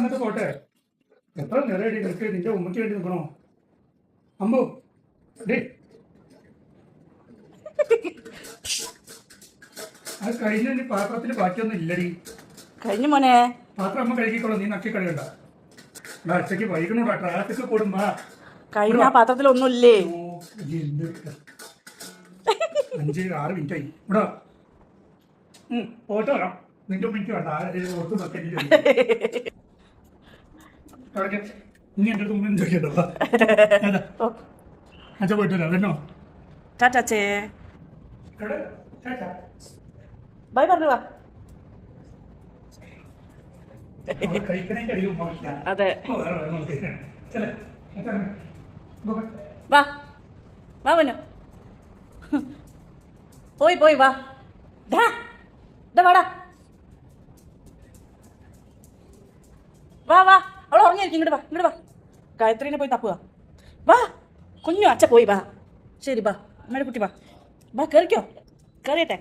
അങ്ങനത്തെ പോട്ടെ. എത്ര നേരടി നിനക്ക് നിന്റെ ഉമ്മയ്ക്ക് വേണ്ടി നിൽക്കണോ? അമ്പോ ഡേ അത് കഴിഞ്ഞ പാത്രത്തിൽ ബാക്കിയൊന്നും ഇല്ലടി. കഴിഞ്ഞു മോനെ. പാത്രം അമ്മ കഴുകിക്കോളൂ, നീ നക്കി കഴിയണ്ട. അച്ഛക്ക് വൈകണോടാ, ട്രാഫിക് കൂടുമ്പോ. കഴിഞ്ഞ ആ പാത്രത്തിലൊന്നുമില്ലേ? 5-6 മിനിറ്റ് ആയി ഇവിടെ പോയിട്ട് വരാം. നിന്റെ ഉമ്മയ്ക്ക് വേണ്ട ഒട്ടും ബക്കറ്റിൽ ഇനി എൻ്റെ അടുത്ത് ഉമ്മ ചോദിക്കട്ടോ. അച്ഛൻ പോയിട്ട് വരാം കേട്ടോ. ടാറ്റേ. ബൈ പറഞ്ഞു വാ. അതെ വാ വാ വനു പോയി വാ. വാടാ വാ അവൾ ഉറങ്ങിയിരിക്കും. ഇങ്ങോട്ട് വാ ഗായത്രീനെ പോയി തപ്പുക. വാ കുഞ്ഞു അച്ഛ പോയി വാ. ശരി വാ അമ്മയുടെ കുട്ടി വാ കയറിക്കോ. കയറിയട്ടെ.